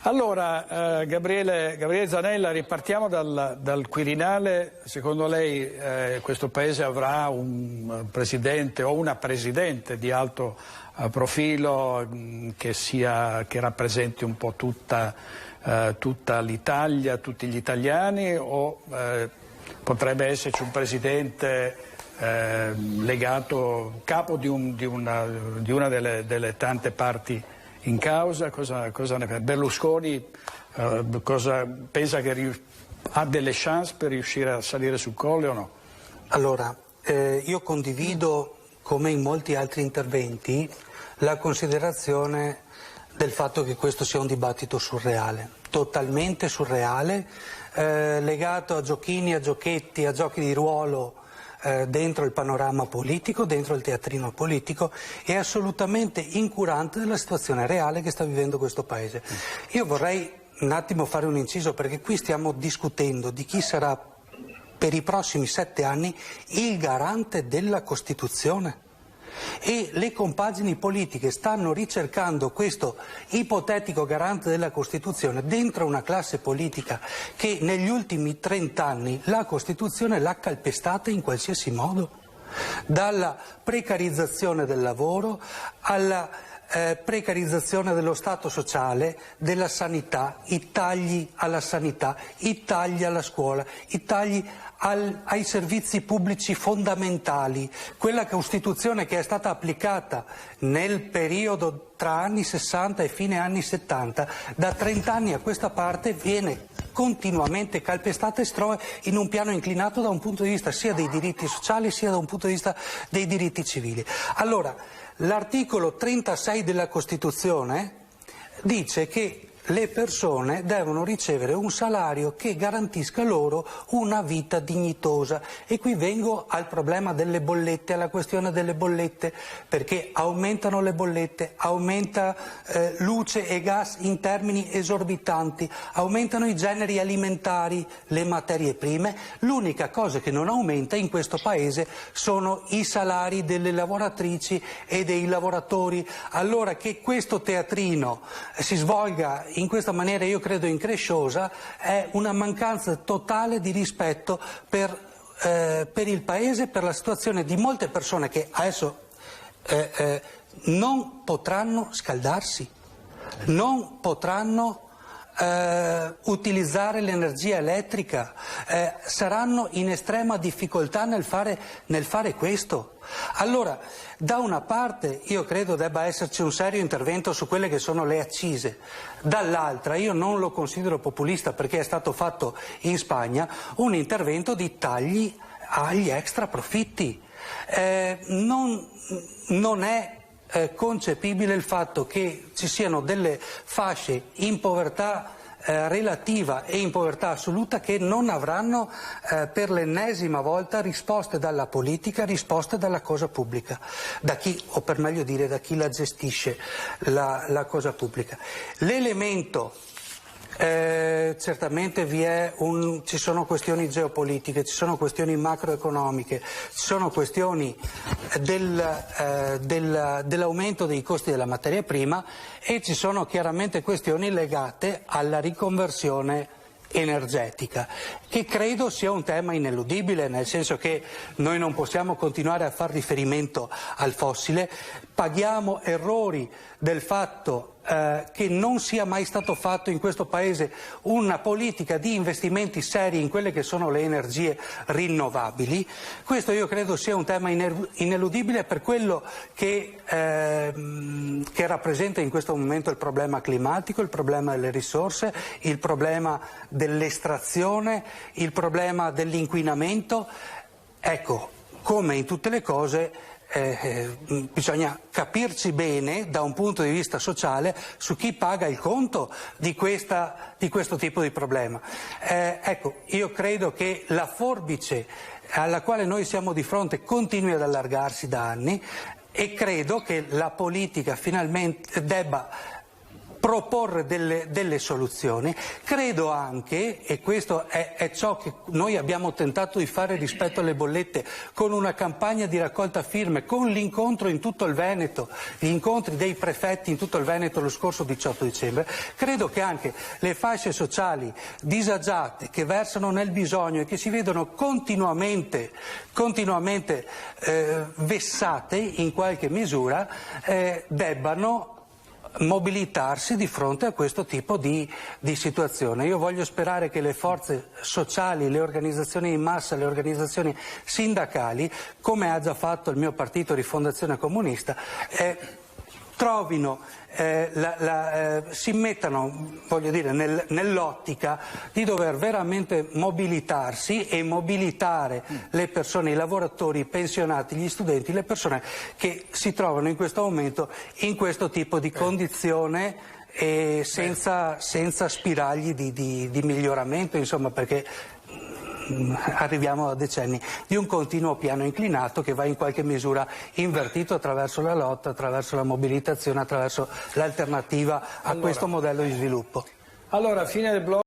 Allora, Gabriele Zanella, ripartiamo dal Quirinale. Secondo lei questo Paese avrà un presidente o una presidente di alto profilo che rappresenti un po' tutta l'Italia, tutti gli italiani, o potrebbe esserci un presidente legato, capo di una delle tante parti in causa? Cosa ne pensa? Berlusconi pensa che ha delle chance per riuscire a salire sul Colle o no? Allora, io condivido, come in molti altri interventi, la considerazione del fatto che questo sia un dibattito surreale, totalmente surreale, legato a giochini, a giochetti, a giochi di ruolo dentro il panorama politico, dentro il teatrino politico, è assolutamente incurante della situazione reale che sta vivendo questo Paese. Io vorrei un attimo fare un inciso, perché qui stiamo discutendo di chi sarà per i prossimi 7 anni il garante della Costituzione. E le compagini politiche stanno ricercando questo ipotetico garante della Costituzione dentro una classe politica che negli ultimi 30 anni la Costituzione l'ha calpestata in qualsiasi modo, dalla precarizzazione del lavoro alla precarizzazione dello Stato sociale, della sanità, i tagli alla sanità, i tagli alla scuola, i tagli ai servizi pubblici fondamentali. Quella Costituzione che è stata applicata nel periodo tra anni 60 e fine anni 70, da 30 anni a questa parte viene continuamente calpestata e si trova in un piano inclinato da un punto di vista sia dei diritti sociali sia da un punto di vista dei diritti civili. Allora, l'articolo 36 della Costituzione dice che le persone devono ricevere un salario che garantisca loro una vita dignitosa, e qui vengo al problema delle bollette, alla questione delle bollette, perché aumentano le bollette, aumenta luce e gas in termini esorbitanti, aumentano i generi alimentari, le materie prime. L'unica cosa che non aumenta in questo Paese sono i salari delle lavoratrici e dei lavoratori. Allora, che questo teatrino si svolga in questa maniera, io credo incresciosa, è una mancanza totale di rispetto per il Paese, per la situazione di molte persone che adesso non potranno scaldarsi, non potranno utilizzare l'energia elettrica, saranno in estrema difficoltà nel fare questo. Allora, da una parte io credo debba esserci un serio intervento su quelle che sono le accise, dall'altra io non lo considero populista, perché è stato fatto in Spagna un intervento di tagli agli extra profitti. Non è concepibile il fatto che ci siano delle fasce in povertà relativa e in povertà assoluta che non avranno per l'ennesima volta risposte dalla politica, risposte dalla cosa pubblica, da chi, o per meglio dire da chi la gestisce la cosa pubblica. L'elemento certamente ci sono questioni geopolitiche, ci sono questioni macroeconomiche, ci sono questioni dell'aumento dei costi della materia prima, e ci sono chiaramente questioni legate alla riconversione energetica, che credo sia un tema ineludibile, nel senso che noi non possiamo continuare a far riferimento al fossile. Paghiamo errori del fatto che non sia mai stato fatto in questo Paese una politica di investimenti seri in quelle che sono le energie rinnovabili. Questo io credo sia un tema ineludibile per quello che rappresenta in questo momento il problema climatico, il problema delle risorse, il problema dell'estrazione, il problema dell'inquinamento. Ecco, come in tutte le cose bisogna capirci bene da un punto di vista sociale su chi paga il conto di questo tipo di problema. Ecco, io credo che la forbice alla quale noi siamo di fronte continui ad allargarsi da anni, e credo che la politica finalmente debba proporre delle soluzioni. Credo anche, e questo è ciò che noi abbiamo tentato di fare rispetto alle bollette, con una campagna di raccolta firme, con l'incontro in tutto il Veneto, gli incontri dei prefetti in tutto il Veneto lo scorso 18 dicembre, credo che anche le fasce sociali disagiate che versano nel bisogno e che si vedono continuamente vessate in qualche misura debbano mobilitarsi di fronte a questo tipo di situazione. Io voglio sperare che le forze sociali, le organizzazioni di massa, le organizzazioni sindacali, come ha già fatto il mio partito Rifondazione Comunista, trovino, si mettano, voglio dire, nell'ottica di dover veramente mobilitarsi e mobilitare le persone, i lavoratori, i pensionati, gli studenti, le persone che si trovano in questo momento in questo tipo di condizione e senza spiragli di miglioramento, insomma, perché arriviamo a decenni di un continuo piano inclinato che va in qualche misura invertito attraverso la lotta, attraverso la mobilitazione, attraverso l'alternativa a questo modello di sviluppo. Allora, fine del blog.